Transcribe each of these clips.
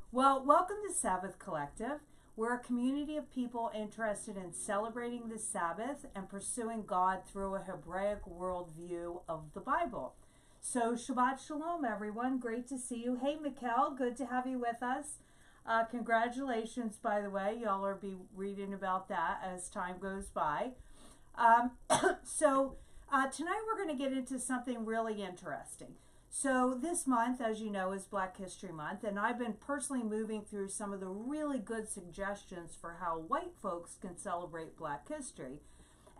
Well, welcome to Sabbath Collective. We're a community of people interested in celebrating the Sabbath and pursuing God through a Hebraic worldview of the Bible. So, Shabbat Shalom, everyone. Great to see you. Hey, Mikkel, good to have you with us. Congratulations, by the way. Y'all will be reading about that as time goes by. Tonight we're going to get into something really interesting. So this month, as you know, is Black History Month, and I've been personally moving through some of the really good suggestions for how white folks can celebrate Black history.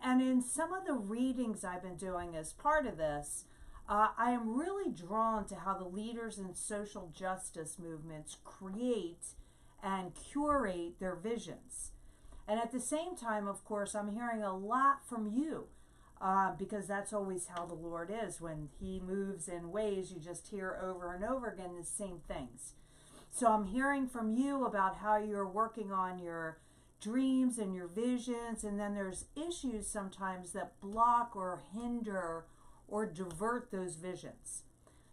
And in some of the readings I've been doing as part of this, I am really drawn to how the leaders in social justice movements create and curate their visions. And at the same time, of course, I'm hearing a lot from you. Because that's always how the Lord is. When He moves in ways, you just hear over and over again the same things. So I'm hearing from you about how you're working on your dreams and your visions, and then there's issues sometimes that block or hinder or divert those visions.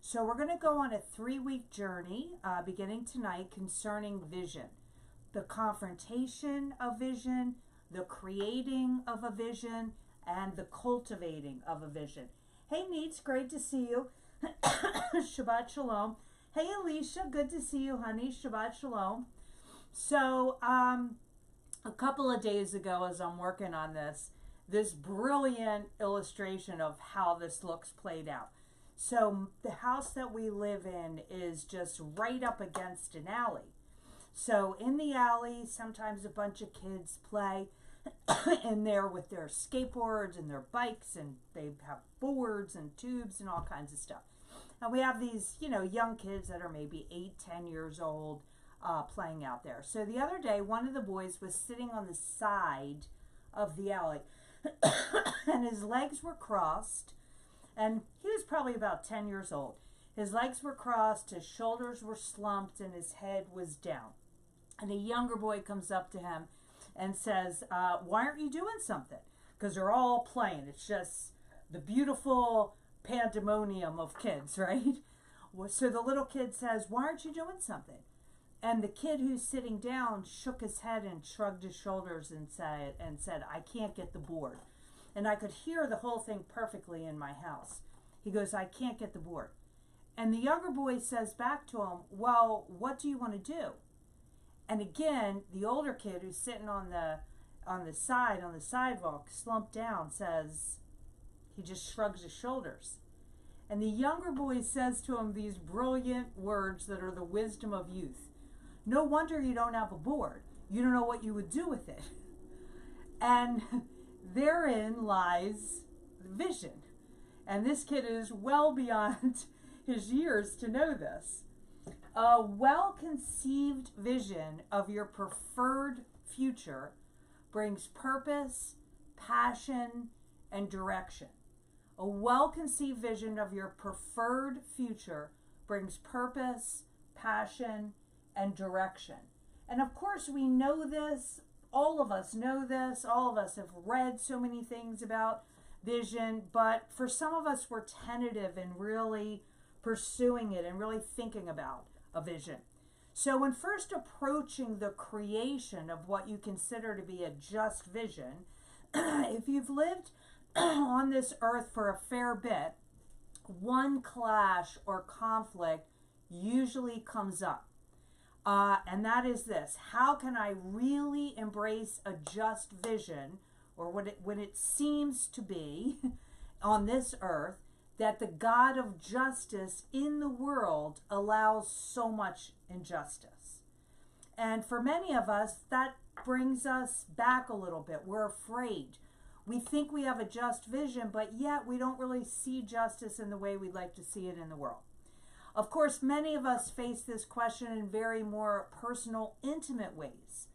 So we're going to go on a 3-week journey beginning tonight concerning vision. The confrontation of vision, the creating of a vision, and the cultivating of a vision. Hey, Neets, great to see you. Shabbat Shalom. Hey, Alicia, good to see you, honey. Shabbat Shalom. So, a couple of days ago, as I'm working on this brilliant illustration of how this looks played out. So, the house that we live in is just right up against an alley. So, in the alley, sometimes a bunch of kids play in there with their skateboards and their bikes, and they have boards and tubes and all kinds of stuff. And we have these, young kids that are maybe 8-10 years old playing out there. So the other day, one of the boys was sitting on the side of the alley and his legs were crossed, and he was probably about 10 years old. His legs were crossed, his shoulders were slumped, and his head was down. And a younger boy comes up to him and says, why aren't you doing something? Because they're all playing. It's just the beautiful pandemonium of kids, right? So the little kid says, why aren't you doing something? And the kid who's sitting down shook his head and shrugged his shoulders and said, I can't get the board. And I could hear the whole thing perfectly in my house. He goes, I can't get the board. And the younger boy says back to him, well, what do you want to do? And again, the older kid who's sitting on the sidewalk, slumped down, says, he just shrugs his shoulders. And the younger boy says to him these brilliant words that are the wisdom of youth. No wonder you don't have a board. You don't know what you would do with it. And therein lies vision. And this kid is well beyond his years to know this. A well-conceived vision of your preferred future brings purpose, passion, and direction. A well-conceived vision of your preferred future brings purpose, passion, and direction. And of course, we know this. All of us know this. All of us have read so many things about vision, but for some of us, we're tentative in really pursuing it and really thinking about a vision. So when first approaching the creation of what you consider to be a just vision, if you've lived on this earth for a fair bit, one clash or conflict usually comes up. And that is this: how can I really embrace a just vision, or when it seems to be on this earth, that the God of justice in the world allows so much injustice? And for many of us, that brings us back a little bit. We're afraid. We think we have a just vision, but yet we don't really see justice in the way we'd like to see it in the world. Of course, many of us face this question in very more personal, intimate ways,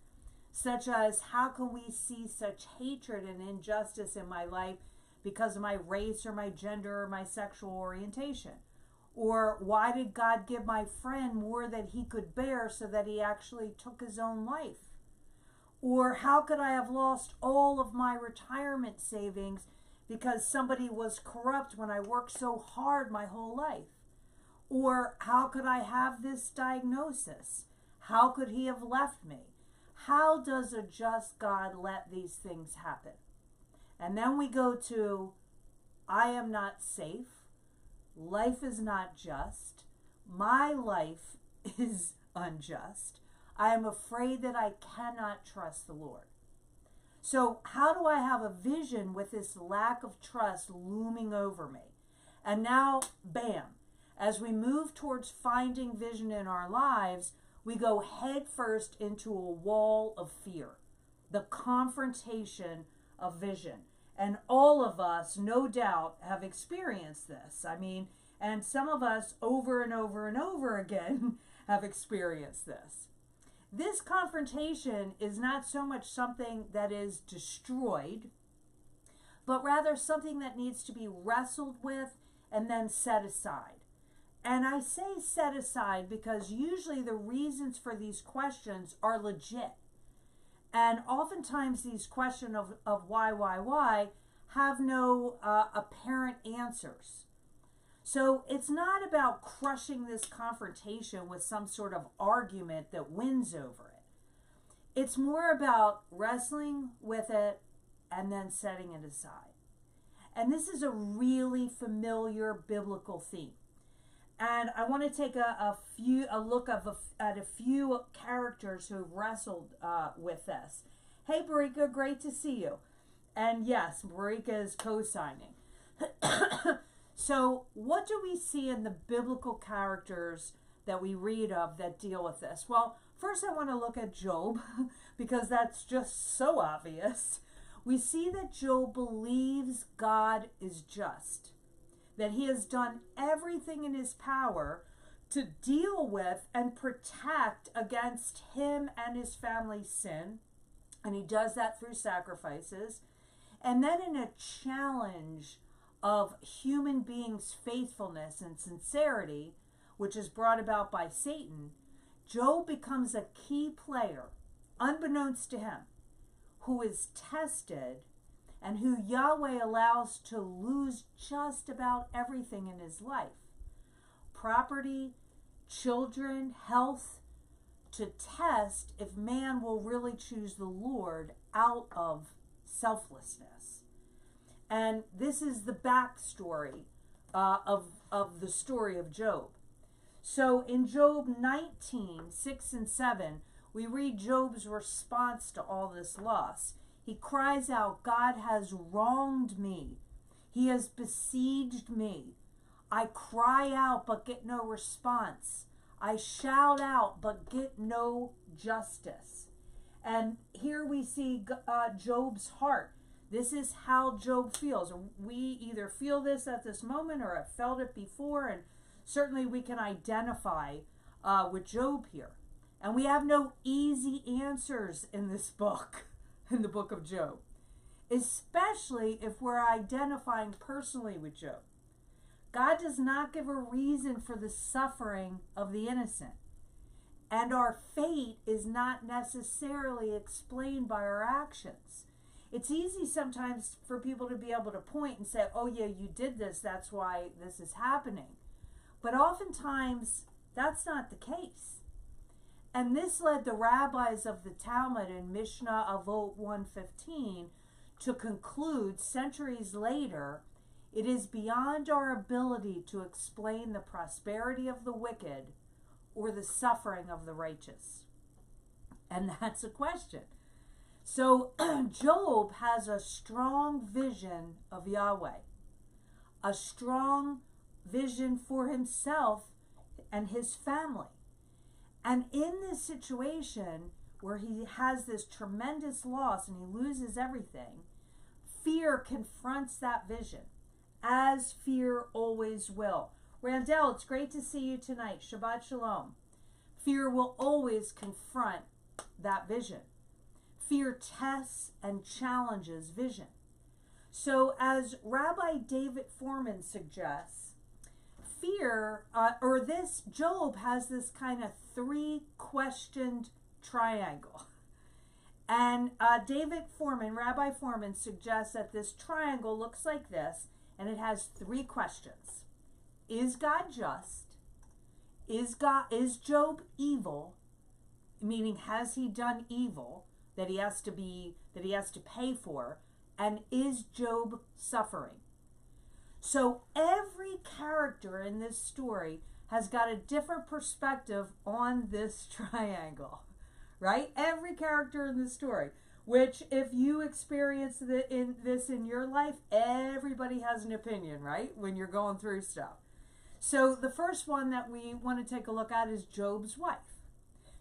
such as, how can we see such hatred and injustice in my life because of my race or my gender or my sexual orientation? Or why did God give my friend more than he could bear so that he actually took his own life? Or how could I have lost all of my retirement savings because somebody was corrupt when I worked so hard my whole life? Or how could I have this diagnosis? How could he have left me? How does a just God let these things happen? And then we go to, I am not safe. Life is not just. My life is unjust. I am afraid that I cannot trust the Lord. So how do I have a vision with this lack of trust looming over me? And now, bam, as we move towards finding vision in our lives, we go head first into a wall of fear, the confrontation of vision. And all of us, no doubt, have experienced this. I mean, and some of us over and over and over again have experienced this. This confrontation is not so much something that is destroyed, but rather something that needs to be wrestled with and then set aside. And I say set aside because usually the reasons for these questions are legit. And oftentimes these questions of why have no apparent answers. So it's not about crushing this confrontation with some sort of argument that wins over it. It's more about wrestling with it and then setting it aside. And this is a really familiar biblical theme. And I want to take a look at a few characters who have wrestled with this. Hey, Marika, great to see you. And yes, Marika is co-signing. So what do we see in the biblical characters that we read of that deal with this? Well, first I want to look at Job because that's just so obvious. We see that Job believes God is just, that he has done everything in his power to deal with and protect against him and his family's sin. And he does that through sacrifices. And then in a challenge of human beings' faithfulness and sincerity, which is brought about by Satan, Job becomes a key player, unbeknownst to him, who is tested and who Yahweh allows to lose just about everything in his life. Property, children, health, to test if man will really choose the Lord out of selflessness. And this is the backstory of the story of Job. So in Job 19, 6 and 7, we read Job's response to all this loss. He cries out, God has wronged me. He has besieged me. I cry out but get no response. I shout out but get no justice. And here we see Job's heart. This is how Job feels. We either feel this at this moment or have felt it before, and certainly we can identify with Job here. And we have no easy answers in this book, in the book of Job, especially if we're identifying personally with Job. God does not give a reason for the suffering of the innocent. And our fate is not necessarily explained by our actions. It's easy sometimes for people to be able to point and say, oh yeah, you did this, that's why this is happening. But oftentimes, that's not the case. And this led the rabbis of the Talmud in Mishnah Avot 115 to conclude centuries later, it is beyond our ability to explain the prosperity of the wicked or the suffering of the righteous. And that's a question. So Job has a strong vision of Yahweh, a strong vision for himself and his family. And in this situation where he has this tremendous loss and he loses everything, fear confronts that vision, as fear always will. Randall, it's great to see you tonight. Shabbat Shalom. Fear will always confront that vision. Fear tests and challenges vision. So as Rabbi David Foreman suggests, Job has this kind of three-questioned triangle. And Rabbi Foreman suggests that this triangle looks like this, and it has three questions. Is God just? Is Job evil? meaning has he done evil that he has to pay for, and is Job suffering? So every character in this story has got a different perspective on this triangle, right? Every character in the story, which if you experience this in your life, everybody has an opinion, right? When you're going through stuff. So the first one that we want to take a look at is Job's wife.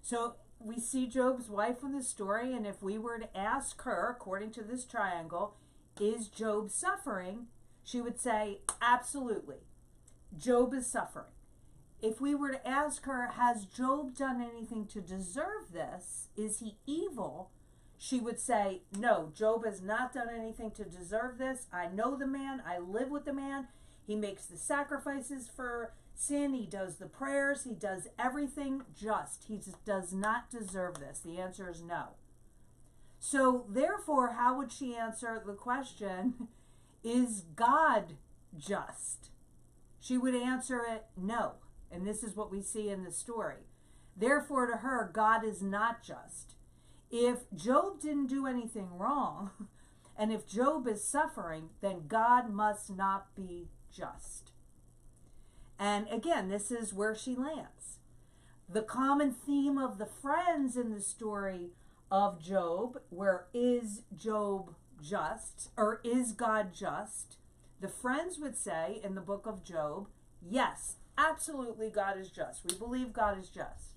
So we see Job's wife in the story, and if we were to ask her, according to this triangle, is Job suffering? She would say, absolutely. Job is suffering. If we were to ask her, has Job done anything to deserve this? Is he evil? She would say, no, Job has not done anything to deserve this. I know the man. I live with the man. He makes the sacrifices for sin. He does the prayers. He does everything just. He just does not deserve this. The answer is no. So therefore, how would she answer the question, is God just? She would answer it no. And this is what we see in the story. Therefore, to her, God is not just. If Job didn't do anything wrong, and if Job is suffering, then God must not be just. And again, this is where she lands. The common theme of the friends in the story of Job, where is Job just, or is God just? The friends would say in the book of Job, yes, absolutely God is just. We believe God is just.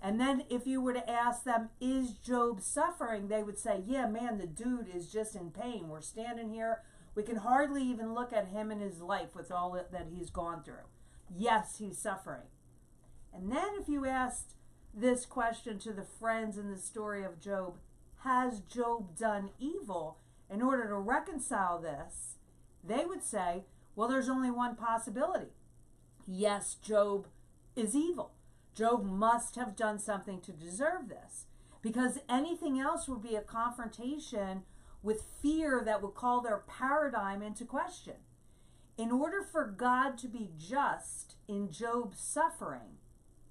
And then if you were to ask them, is Job suffering? They would say, yeah, man, the dude is just in pain. We're standing here. We can hardly even look at him in his life with all that he's gone through. Yes, he's suffering. And then if you asked this question to the friends in the story of Job, has Job done evil? In order to reconcile this, they would say, well, there's only one possibility. Yes, Job is evil. Job must have done something to deserve this, because anything else would be a confrontation with fear that would call their paradigm into question. In order for God to be just in Job's suffering,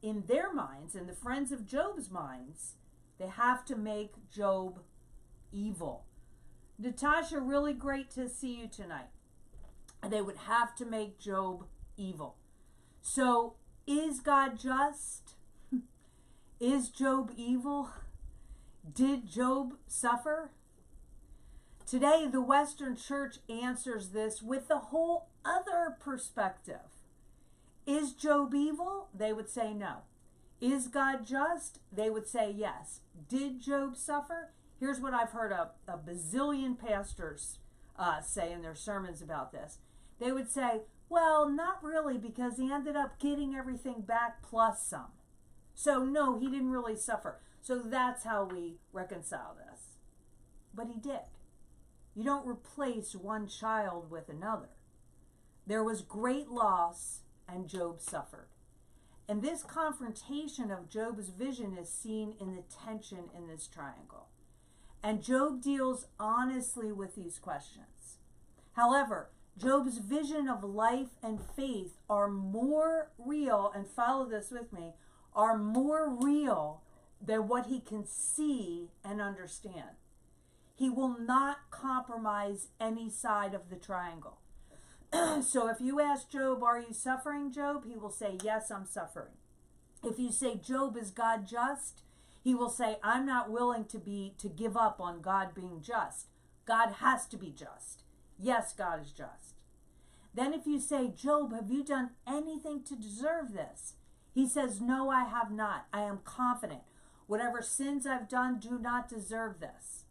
in their minds, in the friends of Job's minds, they have to make Job evil. Natasha, really great to see you tonight. They would have to make Job evil. So, is God just? Is Job evil? Did Job suffer? Today, the Western Church answers this with the whole other perspective. Is Job evil? They would say no. Is God just? They would say yes. Did Job suffer? Here's what I've heard a bazillion pastors say in their sermons about this. They would say, well, not really, because he ended up getting everything back plus some. So no, he didn't really suffer. So that's how we reconcile this. But he did. You don't replace one child with another. There was great loss, and Job suffered. And this confrontation of Job's vision is seen in the tension in this triangle. And Job deals honestly with these questions. However, Job's vision of life and faith are more real, and follow this with me, are more real than what he can see and understand. He will not compromise any side of the triangle. So if you ask Job, are you suffering, Job? He will say, yes, I'm suffering. If you say, Job, is God just? He will say, I'm not willing to give up on God being just. God has to be just. Yes, God is just. Then if you say, Job, have you done anything to deserve this? He says, no, I have not. I am confident. Whatever sins I've done do not deserve this.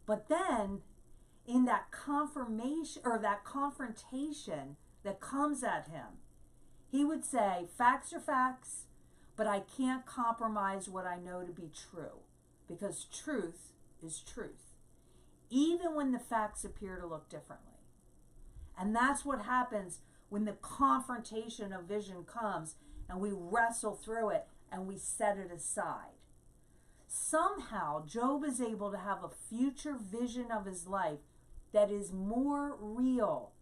But then, in that confirmation or that confrontation that comes at him, he would say, facts are facts, but I can't compromise what I know to be true, because truth is truth, even when the facts appear to look differently. And that's what happens when the confrontation of vision comes and we wrestle through it and we set it aside. Somehow, Job is able to have a future vision of his life that is more real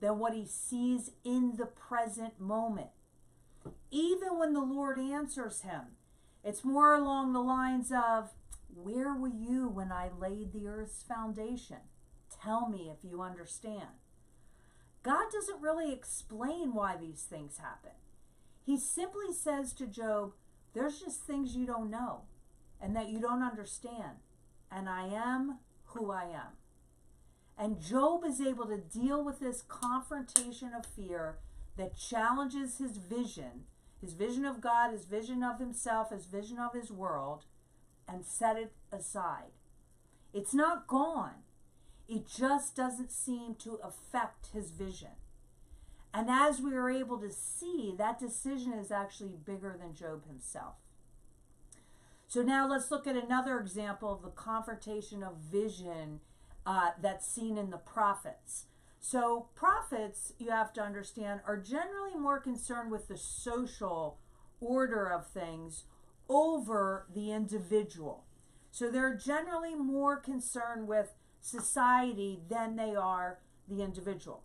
than what he sees in the present moment. Even when the Lord answers him, It's more along the lines of, where were you when I laid the earth's foundation? Tell me if you understand. God doesn't really explain why these things happen. He simply says to Job, there's just things you don't know and that you don't understand. And I am who I am. And Job is able to deal with this confrontation of fear that challenges his vision of God, his vision of himself, his vision of his world, and set it aside. It's not gone. It just doesn't seem to affect his vision. And as we are able to see, that decision is actually bigger than Job himself. So now let's look at another example of the confrontation of vision that's seen in the prophets. So prophets, you have to understand, are generally more concerned with the social order of things over the individual. So they're generally more concerned with society than they are the individual.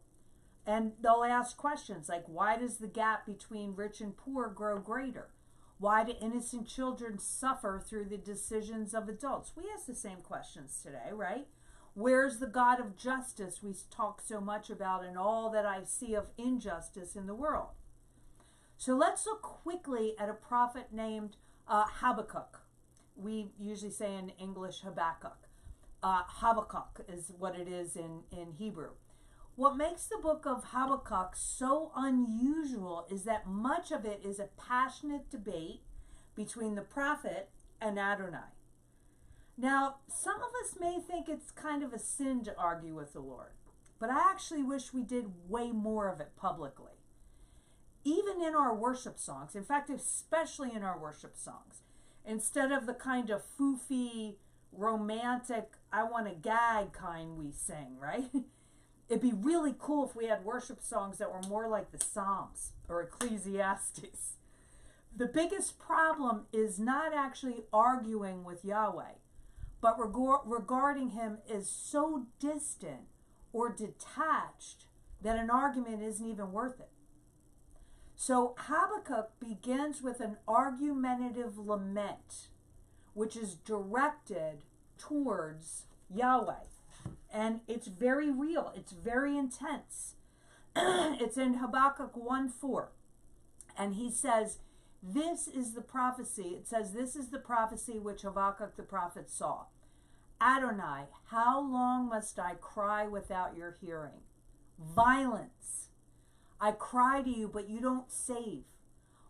And they'll ask questions like, why does the gap between rich and poor grow greater? Why do innocent children suffer through the decisions of adults? We ask the same questions today, right? Where's the God of justice we talk so much about and all that I see of injustice in the world? So let's look quickly at a prophet named Habakkuk. We usually say in English Habakkuk. Habakkuk is what it is in Hebrew. What makes the book of Habakkuk so unusual is that much of it is a passionate debate between the prophet and Adonai. Now, some of us may think it's kind of a sin to argue with the Lord, but I actually wish we did way more of it publicly. Even in our worship songs, in fact, especially in our worship songs, instead of the kind of foofy, romantic, I want to gag kind we sing, right? It'd be really cool if we had worship songs that were more like the Psalms or Ecclesiastes. The biggest problem is not actually arguing with Yahweh, but regarding him as so distant or detached that an argument isn't even worth it. So Habakkuk begins with an argumentative lament, which is directed towards Yahweh. And it's very real. It's very intense. It's in Habakkuk 1:4. And he says, this is the prophecy. It says, this is the prophecy which Habakkuk the prophet saw. Adonai, how long must I cry without your hearing? Violence. I cry to you, but you don't save.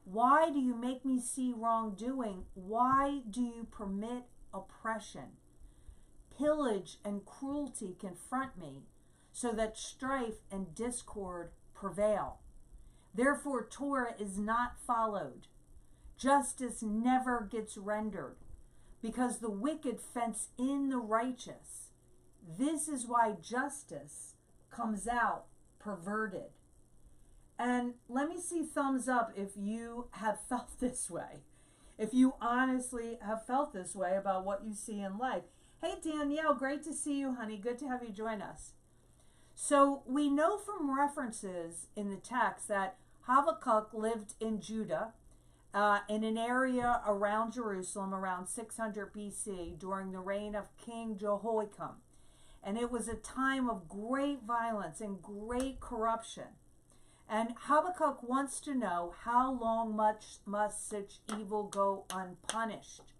Why do you make me see wrongdoing? Why do you permit oppression? Pillage and cruelty confront me, so that strife and discord prevail. Therefore, Torah is not followed. Justice never gets rendered, because the wicked fence in the righteous. This is why justice comes out perverted. And let me see thumbs up if you have felt this way. If you honestly have felt this way about what you see in life. Hey, Danielle, great to see you, honey. Good to have you join us. So we know from references in the text that Habakkuk lived in Judah, in an area around Jerusalem around 600 BC during the reign of King Jehoiakim. And it was a time of great violence and great corruption. And Habakkuk wants to know, how long must such evil go unpunished?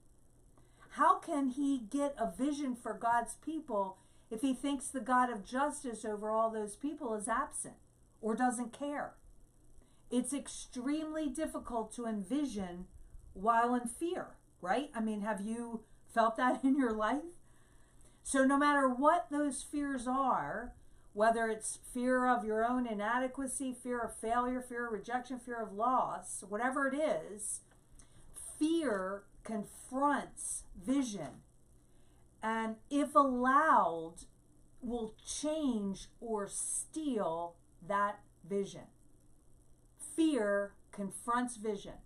How can he get a vision for God's people if he thinks the God of justice over all those people is absent or doesn't care? It's extremely difficult to envision while in fear, right? I mean, have you felt that in your life? So no matter what those fears are, whether it's fear of your own inadequacy, fear of failure, fear of rejection, fear of loss, whatever it is, fear confronts vision, and if allowed, will change or steal that vision. Fear confronts vision,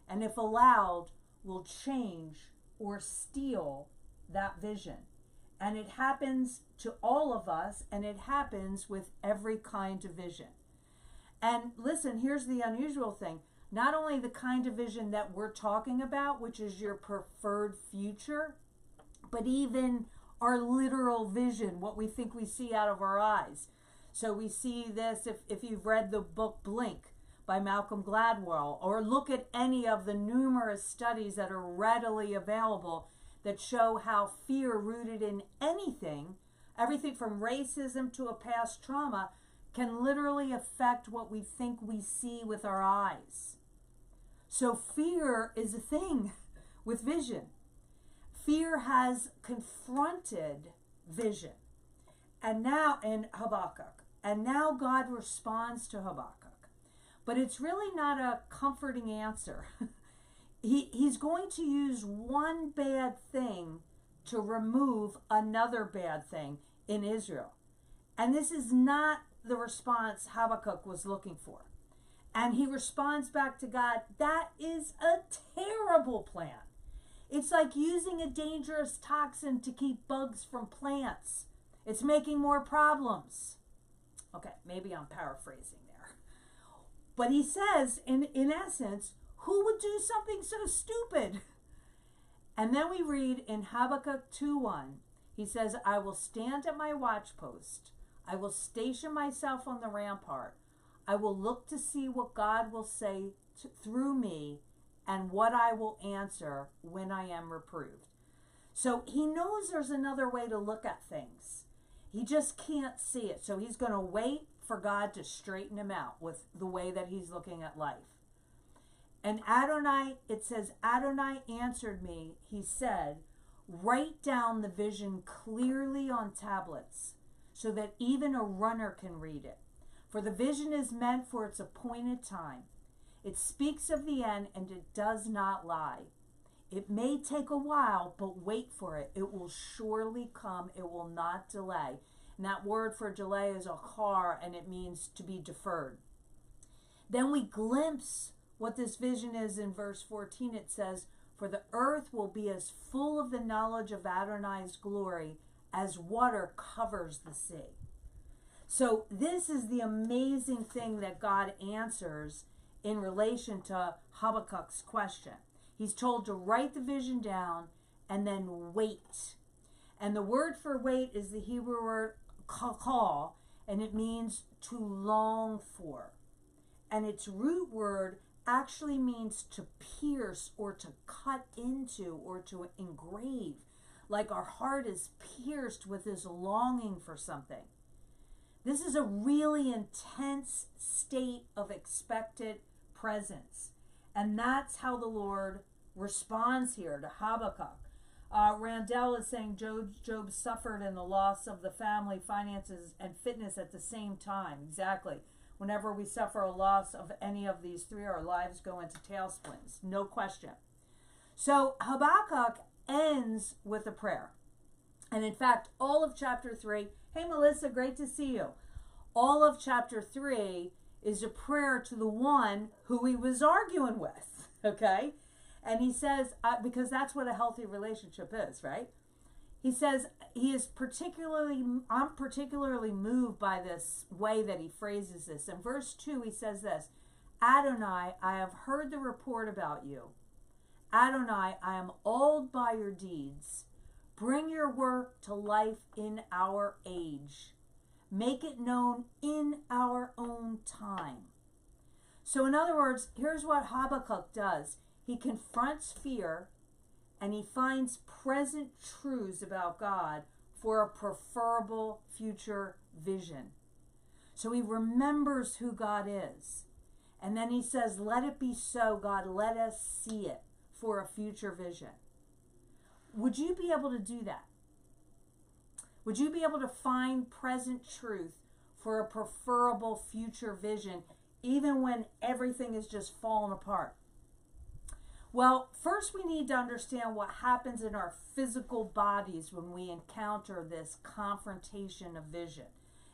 and if allowed, will change or steal that vision. And it happens to all of us, and it happens with every kind of vision. And listen, here's the unusual thing. not only the kind of vision that we're talking about, which is your preferred future, but even our literal vision, what we think we see out of our eyes. So we see this if you've read the book Blink by Malcolm Gladwell, or look at any of the numerous studies that are readily available that show how fear rooted in anything, everything from racism to a past trauma, can literally affect what we think we see with our eyes. So fear is a thing with vision. Fear has confronted vision. And now in Habakkuk. And now God responds to Habakkuk. But it's really not a comforting answer. He's going to use one bad thing to remove another bad thing in Israel. And this is not the response Habakkuk was looking for. And he responds back to God, that is a terrible plan. It's like using a dangerous toxin to keep bugs from plants. It's making more problems. Okay, maybe I'm paraphrasing there. But he says, in essence, who would do something so stupid? And then we read in Habakkuk 2:1, he says, I will stand at my watchpost. I will station myself on the rampart. I will look to see what God will say through me and what I will answer when I am reproved. So he knows there's another way to look at things. He just can't see it. So he's going to wait for God to straighten him out with the way that he's looking at life. And Adonai, it says, Adonai answered me. He said, write down the vision clearly on tablets so that even a runner can read it. For the vision is meant for its appointed time. It speaks of the end and it does not lie. It may take a while, but wait for it. It will surely come. It will not delay. And that word for delay is achar, and it means to be deferred. Then we glimpse what this vision is in verse 14. It says, for the earth will be as full of the knowledge of Adonai's glory as water covers the sea. So this is the amazing thing that God answers in relation to Habakkuk's question. He's told to write the vision down and then wait. And the word for wait is the Hebrew word kakal, and it means to long for. And its root word actually means to pierce or to cut into or to engrave. Like our heart is pierced with this longing for something. This is a really intense state of expected presence. And that's how the Lord responds here to Habakkuk. Randall is saying Job suffered in the loss of the family, finances, and fitness at the same time. Exactly. Whenever we suffer a loss of any of these three, our lives go into tailspins. No question. So Habakkuk ends with a prayer. And in fact, all of chapter 3, hey Melissa, great to see you. All of chapter 3 is a prayer to the one who he was arguing with, okay? And he says, because that's what a healthy relationship is, right? He says, I'm particularly moved by this way that he phrases this. In verse 2, he says this, Adonai, I have heard the report about you. Adonai, I am awed by your deeds. Bring your work to life in our age. Make it known in our own time. So in other words, here's what Habakkuk does. He confronts fear and he finds present truths about God for a preferable future vision. So he remembers who God is. And then he says, let it be so, God, let us see it for a future vision. Would you be able to do that? Would you be able to find present truth for a preferable future vision, even when everything is just falling apart? Well, first we need to understand what happens in our physical bodies when we encounter this confrontation of vision.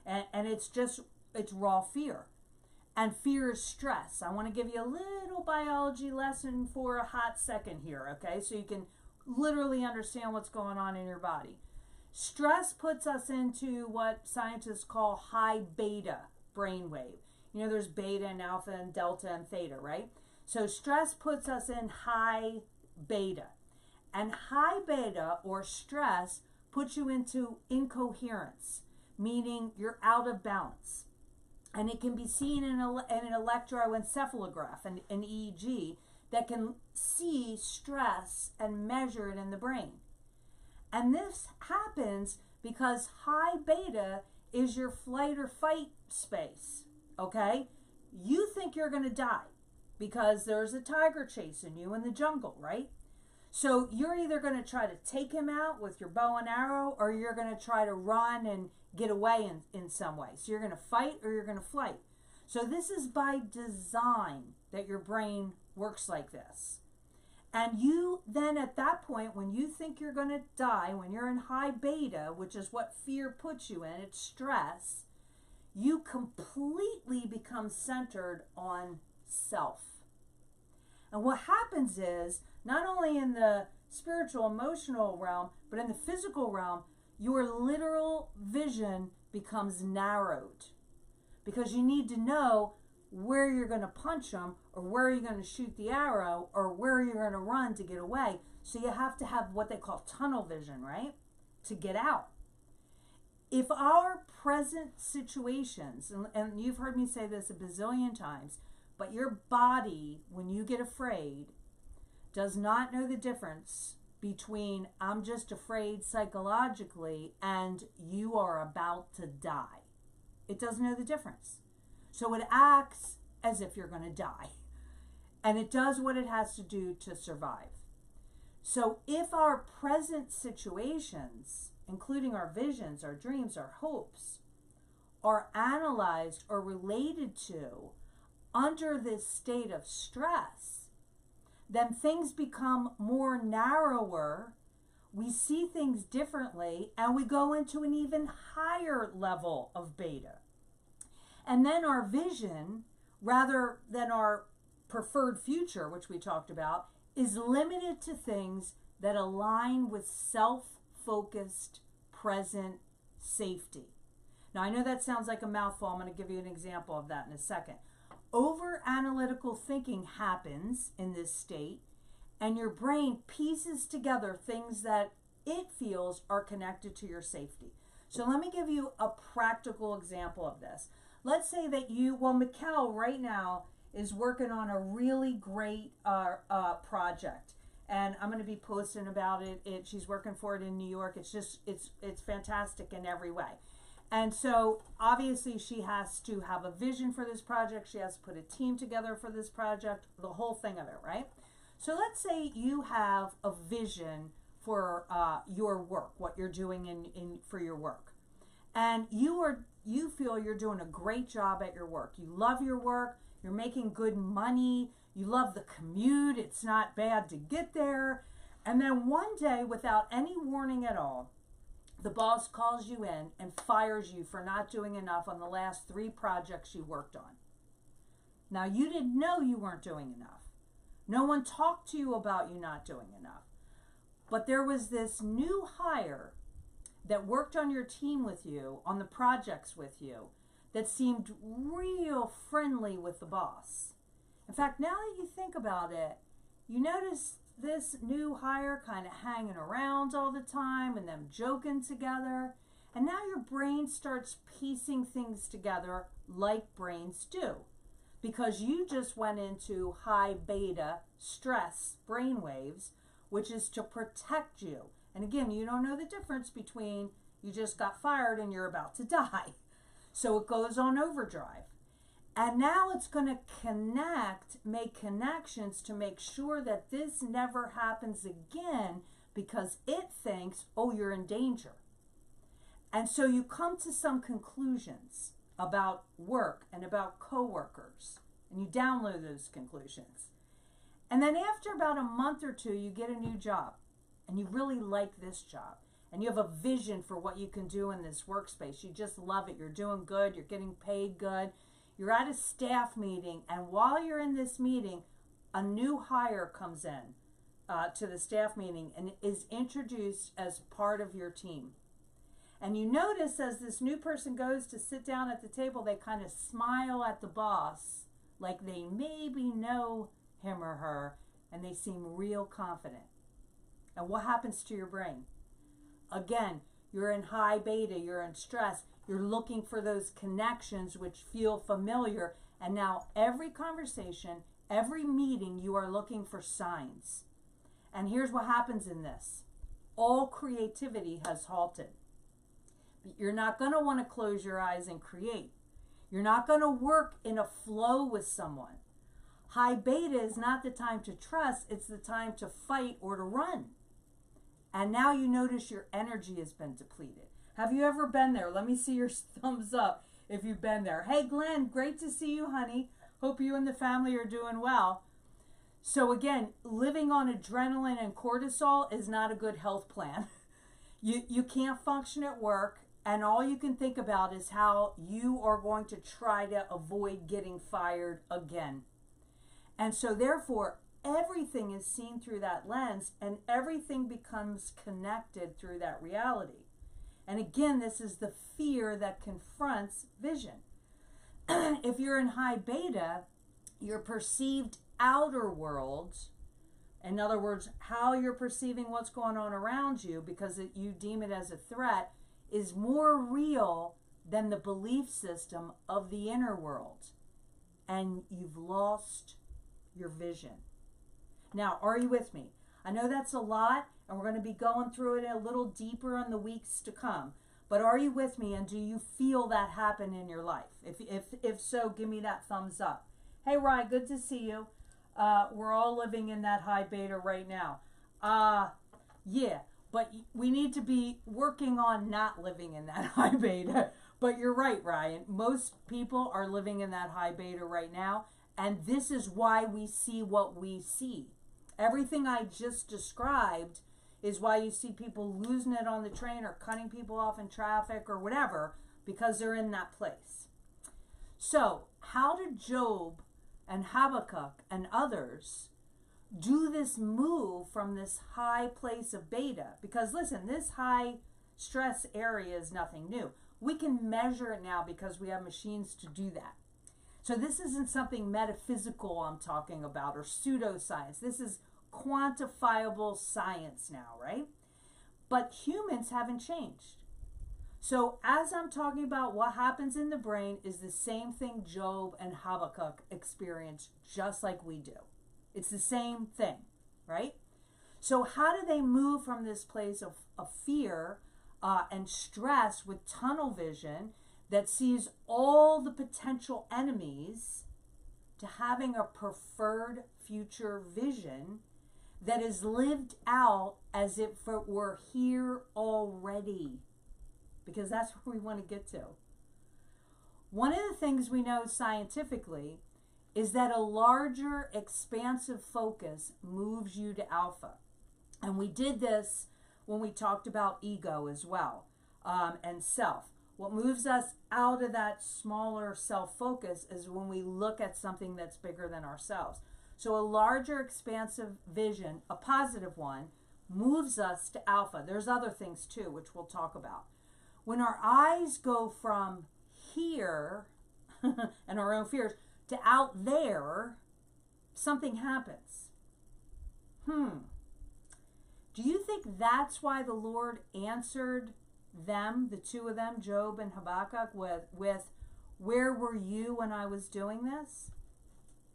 And it's raw fear. And fear is stress. I want to give you a little biology lesson for a hot second here, okay? So you can literally understand what's going on in your body. Stress puts us into what scientists call high beta brainwave. You know, there's beta and alpha and delta and theta, right? So stress puts us in high beta. And high beta or stress puts you into incoherence, meaning you're out of balance. And it can be seen in an electroencephalograph, an EEG, that can see stress and measure it in the brain. And this happens because high beta is your flight or fight space, okay? You think you're going to die because there's a tiger chasing you in the jungle, right? So you're either going to try to take him out with your bow and arrow, or you're going to try to run and get away in some way. So you're going to fight or you're going to flight. So this is by design that your brain works like this. And you then at that point, when you think you're going to die, when you're in high beta, which is what fear puts you in, it's stress, you completely become centered on self. And what happens is, not only in the spiritual, emotional realm, but in the physical realm, your literal vision becomes narrowed. Because you need to know where you're going to punch them, or where you're going to shoot the arrow, or where you're going to run to get away. So you have to have what they call tunnel vision, right? To get out. If our present situations, and you've heard me say this a bazillion times, but your body, when you get afraid, does not know the difference between I'm just afraid psychologically and you are about to die. It doesn't know the difference. So it acts as if you're going to die. And it does what it has to do to survive. So if our present situations, including our visions, our dreams, our hopes, are analyzed or related to under this state of stress, then things become more narrower, we see things differently, and we go into an even higher level of beta. And then our vision, rather than our preferred future, which we talked about, is limited to things that align with self-focused present safety. Now, I know that sounds like a mouthful. I'm going to give you an example of that in a second. Over-analytical thinking happens in this state, and your brain pieces together things that it feels are connected to your safety. So let me give you a practical example of this. Let's say that Mikkel right now is working on a really great project, and I'm going to be posting about it. She's working for it in New York. It's fantastic in every way. And so obviously she has to have a vision for this project. She has to put a team together for this project, the whole thing of it, right? So let's say you have a vision for your work, what you're doing for your work. And you feel you're doing a great job at your work. You love your work. You're making good money. You love the commute. It's not bad to get there. And then one day, without any warning at all, the boss calls you in and fires you for not doing enough on the last 3 projects you worked on. Now, you didn't know you weren't doing enough. No one talked to you about you not doing enough. But there was this new hire that worked on your team with you, on the projects with you, that seemed real friendly with the boss. In fact, now that you think about it, you notice this new hire kind of hanging around all the time and them joking together. And now your brain starts piecing things together like brains do, because you just went into high beta stress brainwaves, which is to protect you. And again, you don't know the difference between you just got fired and you're about to die. So it goes on overdrive. And now it's going to make connections to make sure that this never happens again, because it thinks, oh, you're in danger. And so you come to some conclusions about work and about coworkers, and you download those conclusions. And then after about a month or 2, you get a new job, and you really like this job, and you have a vision for what you can do in this workspace. You just love it. You're doing good. You're getting paid good. You're at a staff meeting, and while you're in this meeting, a new hire comes in to the staff meeting and is introduced as part of your team. And you notice as this new person goes to sit down at the table, they kind of smile at the boss like they maybe know him or her, and they seem real confident. And what happens to your brain? Again, you're in high beta, you're in stress, you're looking for those connections which feel familiar, and now every conversation, every meeting, you are looking for signs. And here's what happens in this. All creativity has halted. You're not going to want to close your eyes and create. You're not going to work in a flow with someone. High beta is not the time to trust, it's the time to fight or to run. And now you notice your energy has been depleted. Have you ever been there? Let me see your thumbs up if you've been there. Hey, Glenn, great to see you, honey. Hope you and the family are doing well. So again, living on adrenaline and cortisol is not a good health plan. You can't function at work, and all you can think about is how you are going to try to avoid getting fired again. And so therefore, everything is seen through that lens, and everything becomes connected through that reality. And again, this is the fear that confronts vision. If you're in high beta, your perceived outer world, in other words, how you're perceiving what's going on around you because you deem it as a threat, is more real than the belief system of the inner world. And you've lost your vision. Now, are you with me? I know that's a lot, and we're going to be going through it a little deeper in the weeks to come. But are you with me, and do you feel that happen in your life? If so, give me that thumbs up. Hey, Ryan, good to see you. We're all living in that high beta right now. Yeah, but we need to be working on not living in that high beta. But you're right, Ryan. Most people are living in that high beta right now, and this is why we see what we see. Everything I just described is why you see people losing it on the train or cutting people off in traffic or whatever, because they're in that place. So, how did Job and Habakkuk and others do this move from this high place of beta? Because listen, this high stress area is nothing new. We can measure it now because we have machines to do that. So this isn't something metaphysical I'm talking about or pseudoscience. This is quantifiable science now, right? But humans haven't changed. So as I'm talking about what happens in the brain is the same thing Job and Habakkuk experience just like we do. It's the same thing, right? So how do they move from this place of fear and stress with tunnel vision that sees all the potential enemies to having a preferred future vision that is lived out as if it were here already? Because that's where we want to get to. One of the things we know scientifically is that a larger expansive focus moves you to alpha. And we did this when we talked about ego as well, and self. What moves us out of that smaller self-focus is when we look at something that's bigger than ourselves. So a larger expansive vision, a positive one, moves us to alpha. There's other things too, which we'll talk about. When our eyes go from here and our own fears to out there, something happens. Do you think that's why the Lord answered them, the two of them, Job and Habakkuk, with where were you when I was doing this?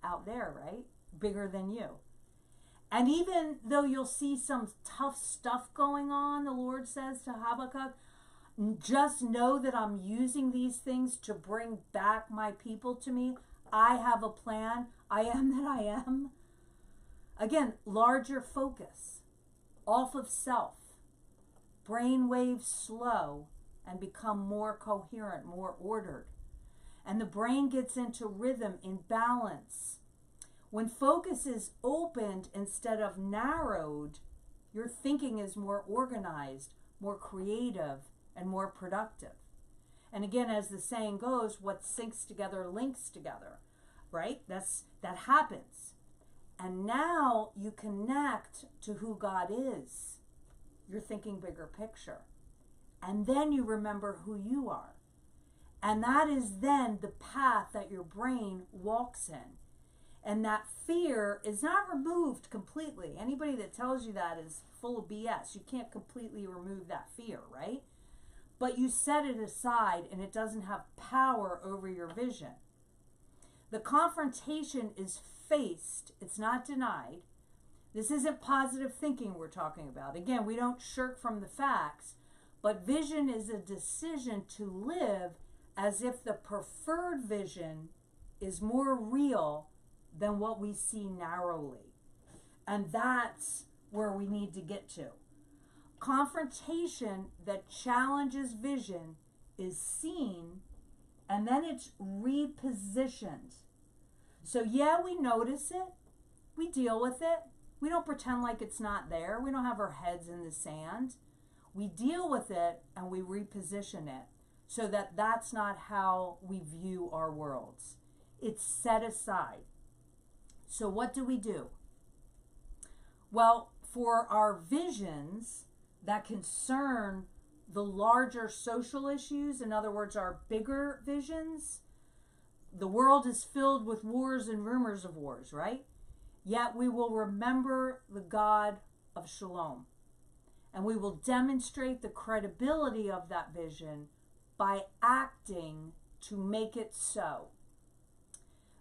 Out there, right? Bigger than you. And even though you'll see some tough stuff going on, the Lord says to Habakkuk, just know that I'm using these things to bring back my people to me. I have a plan. I am that I am. Again, larger focus, off of self. Brain waves slow and become more coherent, more ordered. And the brain gets into rhythm, in balance. When focus is opened instead of narrowed, your thinking is more organized, more creative, and more productive. And again, as the saying goes, what syncs together links together, right? That happens. And now you connect to who God is. You're thinking bigger picture. And then you remember who you are. And that is then the path that your brain walks in. And that fear is not removed completely. Anybody that tells you that is full of BS. You can't completely remove that fear, right? But you set it aside and it doesn't have power over your vision. The confrontation is faced, it's not denied. This isn't positive thinking we're talking about. Again, we don't shirk from the facts, but vision is a decision to live as if the preferred vision is more real than what we see narrowly. And that's where we need to get to. Confrontation that challenges vision is seen and then it's repositioned. So yeah, we notice it, we deal with it, we don't pretend like it's not there, we don't have our heads in the sand. We deal with it and we reposition it so that that's not how we view our worlds. It's set aside. So what do we do? Well, for our visions that concern the larger social issues, in other words, our bigger visions, the world is filled with wars and rumors of wars, right? Yet we will remember the God of Shalom. And we will demonstrate the credibility of that vision by acting to make it so.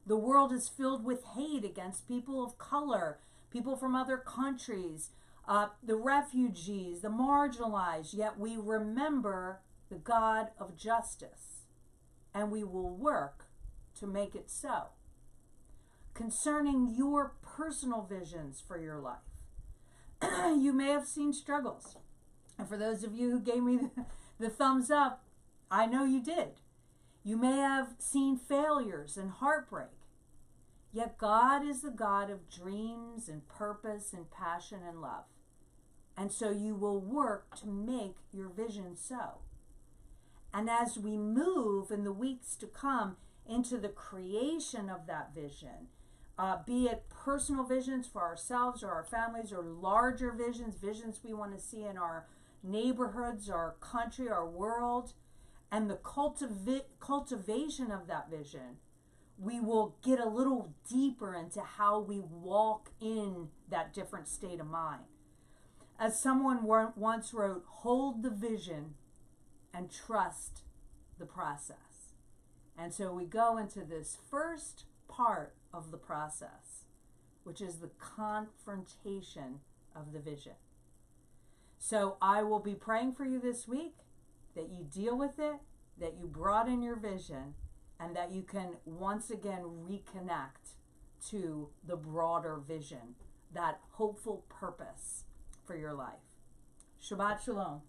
The world is filled with hate against people of color, people from other countries, the refugees, the marginalized, yet we remember the God of justice, and we will work to make it so. Concerning your personal visions for your life, you may have seen struggles. And for those of you who gave me the thumbs up, I know you did. You may have seen failures and heartbreak. Yet God is the God of dreams and purpose and passion and love. And so you will work to make your vision so. And as we move in the weeks to come into the creation of that vision, be it personal visions for ourselves or our families, or larger visions, visions we want to see in our neighborhoods, our country, our world, and the cultivation of that vision, we will get a little deeper into how we walk in that different state of mind. As someone once wrote, hold the vision and trust the process. And so we go into this first part of the process, which is the confrontation of the vision. So I will be praying for you this week that you deal with it, that you broaden your vision, and that you can once again reconnect to the broader vision, that hopeful purpose for your life. Shabbat Shalom.